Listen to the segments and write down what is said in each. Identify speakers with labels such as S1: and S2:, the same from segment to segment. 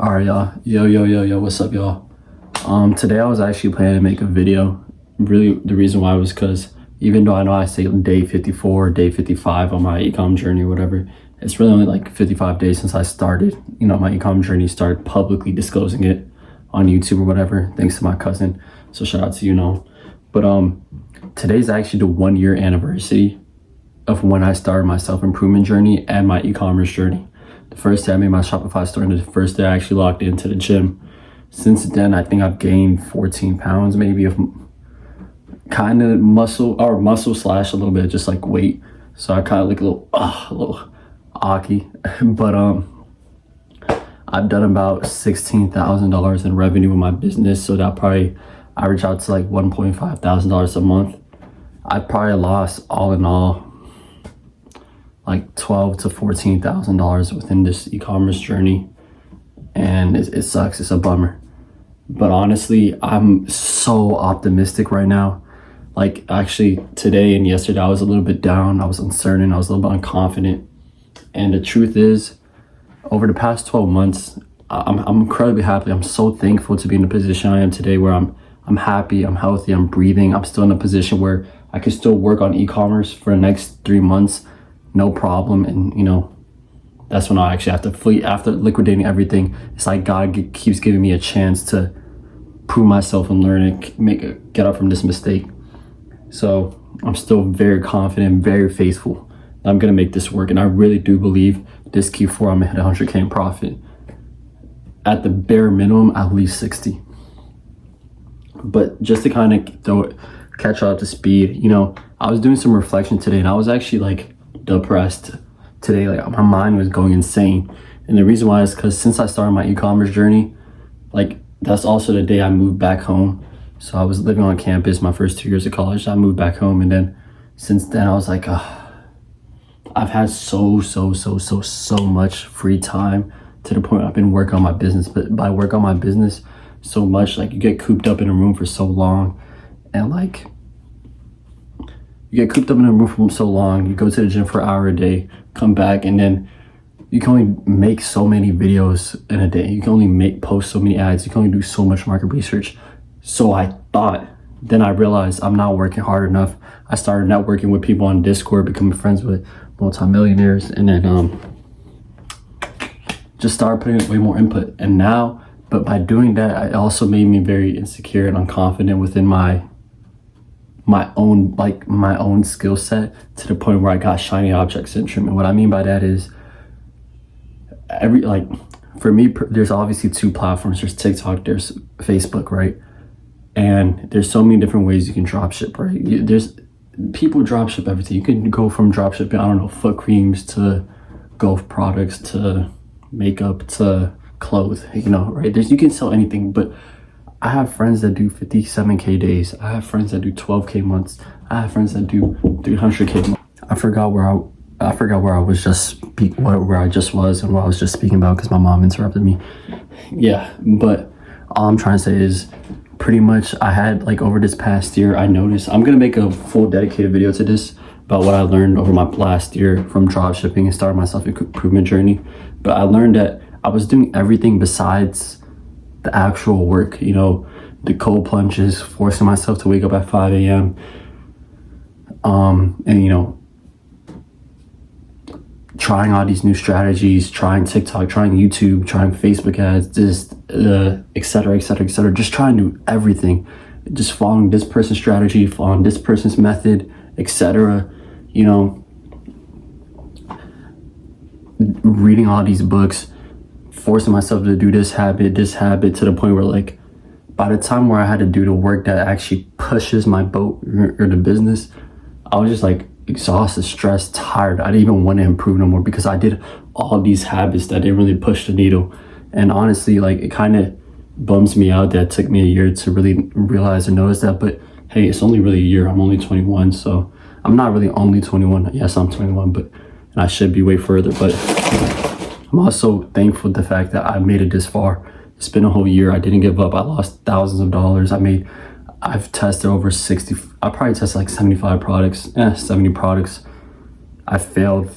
S1: All right, y'all. Yo, what's up, y'all? Today I was actually planning to make a video. Really, the reason why was because even though I know I say day 54, day 55 on my eCom journey or whatever, it's really only like 55 days since I started, my eCom journey, started publicly disclosing it on YouTube or whatever, thanks to my cousin. So shout out to But today's actually the 1 year anniversary of when I started my self-improvement journey and my e-commerce journey. The first day I made my Shopify store and the first day I actually logged into the gym. Since then, I think I've gained 14 pounds maybe of kind of muscle slash a little bit just like weight. So I kind of look a little aki. But I've done about $16,000 in revenue in my business. So that probably average out to like $1,500 a month. I probably lost all in all like $12,000 to $14,000 within this e-commerce journey, and it sucks. It's a bummer, but honestly, I'm so optimistic right now. Like actually, today and yesterday, I was a little bit down. I was uncertain. I was a little bit unconfident, and the truth is, over the past 12 months, I'm incredibly happy. I'm so thankful to be in the position I am today, where I'm happy, I'm healthy, I'm breathing. I'm still in a position where I can still work on e-commerce for the next 3 months. No problem. And that's when I actually have to flee after liquidating everything. It's like God keeps giving me a chance to prove myself and learn and get up from this mistake. So I'm still very confident, very faithful that I'm gonna make this work. And I really do believe this Q4 I'm gonna hit 100K in profit. At the bare minimum, at least 60. But just to kind of catch up to speed, I was doing some reflection today, and I was actually like depressed today. Like my mind was going insane, and the reason why is because since I started my e-commerce journey, like that's also the day I moved back home. So I was living on campus my first 2 years of college. I moved back home, and then since then I was like, I've had so much free time to the point I've been working on my business. But by work on my business so much, like you get cooped up in a room for so long, and like you get cooped up in a room for so long, you go to the gym for an hour a day, come back, and then you can only make so many videos in a day. You can only post so many ads. You can only do so much market research. So I thought, then I realized I'm not working hard enough. I started networking with people on Discord, becoming friends with multimillionaires, and then just started putting way more input. And now, but by doing that, it also made me very insecure and unconfident within my own skill set, to the point where I got shiny object syndrome. And what I mean by that is for me, there's obviously two platforms. There's TikTok, there's Facebook, right? And there's so many different ways you can drop ship, right? There's people drop ship everything. You can go from drop shipping, I don't know, foot creams to golf products to makeup to clothes, right? You can sell anything. But I have friends that do 57K days. I have friends that do 12K months. I have friends that do 300K months. I forgot where I was just where I just was and what I was just speaking about, because my mom interrupted me. Yeah, but all I'm trying to say is pretty much I had, like, over this past year, I noticed, I'm gonna make a full dedicated video to this about what I learned over my last year from dropshipping and starting my self-improvement journey. But I learned that I was doing everything besides the actual work, the cold plunges, forcing myself to wake up at 5 a.m. And trying all these new strategies, trying TikTok, trying YouTube, trying Facebook ads, just et cetera, just trying to do everything, just following this person's strategy, following this person's method, etc. Reading all these books, forcing myself to do this habit, to the point where, like, by the time where I had to do the work that actually pushes my boat or the business, I was just like exhausted, stressed, tired. I didn't even want to improve no more, because I did all these habits that didn't really push the needle. And honestly, like, it kind of bums me out that it took me a year to really realize and notice that. But hey, it's only really a year. I'm only 21, so I'm not really only 21. Yes, I'm 21, but and I should be way further. But I'm also thankful for the fact that I made it this far. It's been a whole year. I didn't give up. I lost thousands of dollars. I've tested over 60. I probably tested like 75 products. 70 products. I failed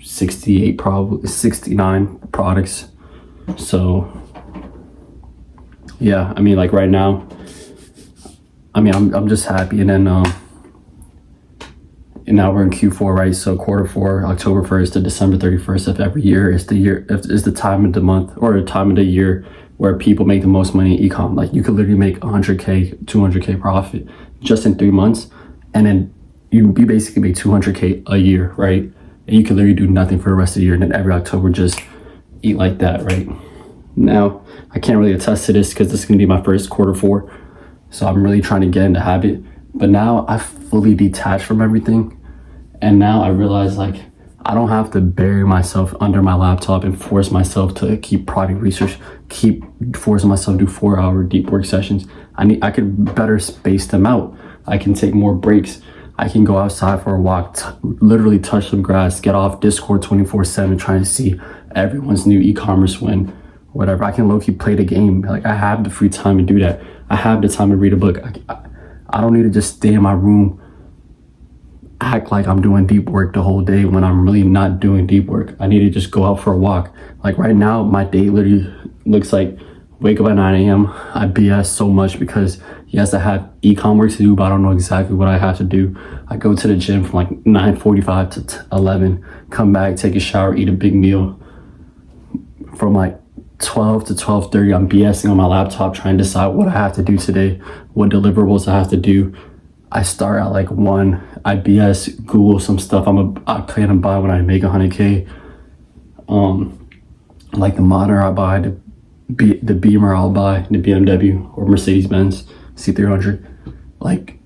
S1: 68, probably 69 products. So yeah, I mean, like right now, I mean, I'm just happy. And then and now we're in Q4, right? So quarter four, October 1st to December 31st of every year is the time of the month or the time of the year where people make the most money in ecom. Like you could literally make 100K, 200K profit just in 3 months, and then you basically make 200K a year, right? And you can literally do nothing for the rest of the year, and then every October just eat like that, right? Now I can't really attest to this because this is gonna be my first quarter four, so I'm really trying to get in the habit. But now I fully detached from everything, and now I realize like I don't have to bury myself under my laptop and force myself to keep product research, keep forcing myself to do 4-hour deep work sessions. I could better space them out. I can take more breaks. I can go outside for a walk, literally touch some grass, get off Discord 24/7 trying to see everyone's new e-commerce win, whatever. I can low-key play the game. Like I have the free time to do that. I have the time to read a book. I don't need to just stay in my room, act like I'm doing deep work the whole day when I'm really not doing deep work. I need to just go out for a walk. Like right now, my day literally looks like wake up at 9 a.m. I BS so much because yes, I have e-com work to do, but I don't know exactly what I have to do. I go to the gym from like 9:45 to 11, come back, take a shower, eat a big meal. From like 12 to 12:30, I'm BSing on my laptop trying to decide what I have to do today, what deliverables I have to do. I start at like 1, I BS, Google some stuff I plan to buy when I make 100K. Like the monitor I buy, the Beamer I'll buy, the BMW or Mercedes-Benz C300. Like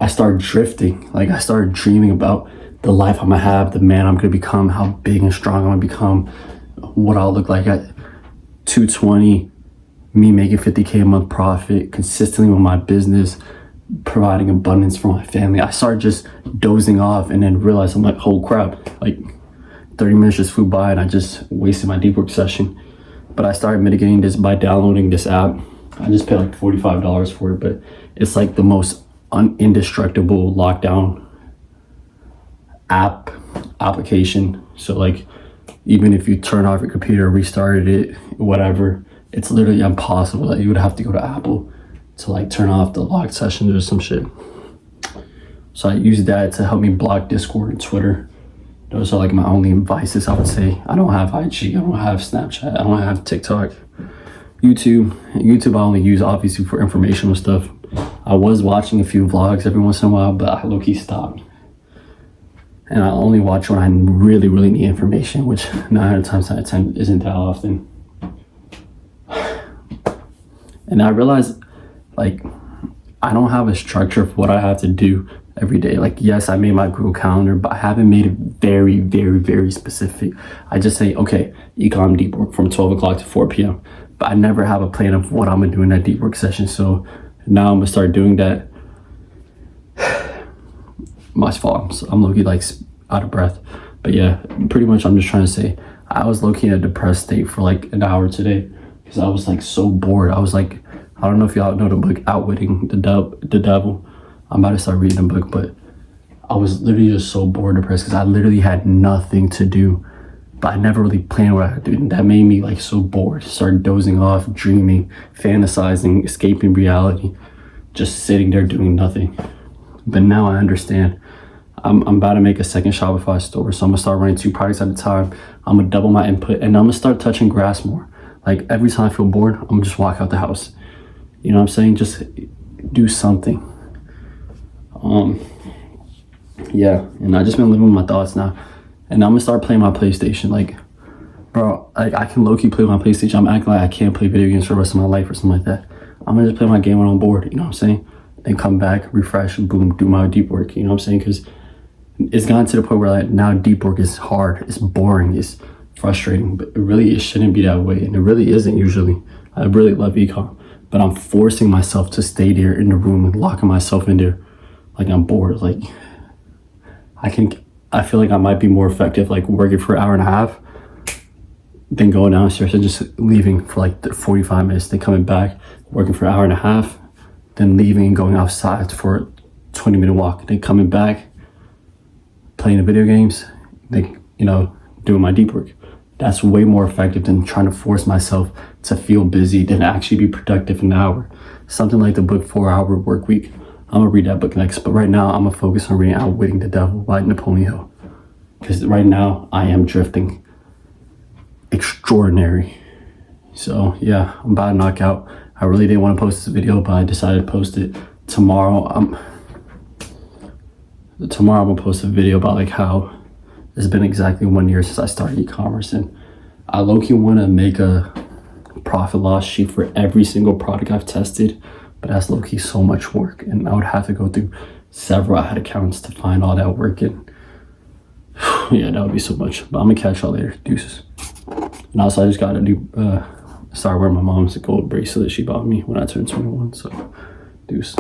S1: I started drifting. Like I started dreaming about the life I'm gonna have, the man I'm gonna become, how big and strong I'm gonna become, what I'll look like at 220, me making 50K a month profit consistently with my business, providing abundance for my family. I started just dozing off and then realized I'm like, oh crap, like 30 minutes just flew by and I just wasted my deep work session. But I started mitigating this by downloading this app. I just paid like $45 for it, but it's like the most indestructible lockdown application. So like even if you turn off your computer, restarted it, whatever, it's literally impossible. Like you would have to go to Apple to like turn off the locked sessions or some shit. So I use that to help me block Discord and Twitter. Those are like my only vices, I would say. I don't have IG, I don't have Snapchat, I don't have TikTok. YouTube I only use obviously for informational stuff. I was watching a few vlogs every once in a while, but I low-key stopped. And I only watch when I really, really need information, which 9 times out of 10 isn't that often. And I realized, like, I don't have a structure for what I have to do every day. Like, yes, I made my Google Calendar, but I haven't made it very, very, very specific. I just say, okay, ecom deep work from 12 o'clock to 4 p.m. But I never have a plan of what I'm gonna do in that deep work session. So now I'm gonna start doing that. My fault. I'm low-key like out of breath. But yeah, pretty much I'm just trying to say I was low-key in a depressed state for like an hour today because I was like so bored. I was like, I don't know if y'all know the book Outwitting the Devil. I'm about to start reading the book, but I was literally just so bored, depressed because I literally had nothing to do. But I never really planned what I had to do. And that made me like so bored. Started dozing off, dreaming, fantasizing, escaping reality, just sitting there doing nothing. But now I understand. I'm about to make a second Shopify store, so I'm gonna start running 2 products at a time. I'm gonna double my input, and I'm gonna start touching grass more. Like every time I feel bored, I'm gonna just walk out the house. You know what I'm saying? Just do something. Yeah, and I just been living with my thoughts now, and I'm gonna start playing my PlayStation. Like, bro, like I can low-key play my PlayStation. I'm acting like I can't play video games for the rest of my life or something like that. I'm gonna just play my game when I'm bored. You know what I'm saying? Then come back, refresh, boom, do my deep work. You know what I'm saying? Because it's gotten to the point where like now deep work is hard, it's boring, it's frustrating, but it shouldn't be that way, and it really isn't usually. I really love ecom, but I'm forcing myself to stay there in the room and locking myself in there like I'm bored. Like I feel like I might be more effective like working for an hour and a half than going downstairs and just leaving for like 45 minutes, then coming back, working for an hour and a half, then leaving and going outside for a 20-minute walk, then coming back, playing the video games, then, you know, doing my deep work. That's way more effective than trying to force myself to feel busy than actually be productive in an hour. Something like the book 4 Hour Work Week. I'm gonna read that book next, but right now I'm gonna focus on reading Outwitting the Devil by Napoleon Hill. Because right now I am drifting extraordinary. So yeah, I'm about to knock out. I really didn't want to post this video, but I decided to post it tomorrow. Tomorrow I'm gonna post a video about like how it's been exactly 1 year since I started e-commerce, and I low-key want to make a profit loss sheet for every single product I've tested, but that's low-key so much work, and I would have to go through several ad accounts to find all that work, and yeah, that would be so much. But I'm gonna catch y'all later. Deuces. And also I just got to start wearing my mom's gold bracelet she bought me when I turned 21. So deuce.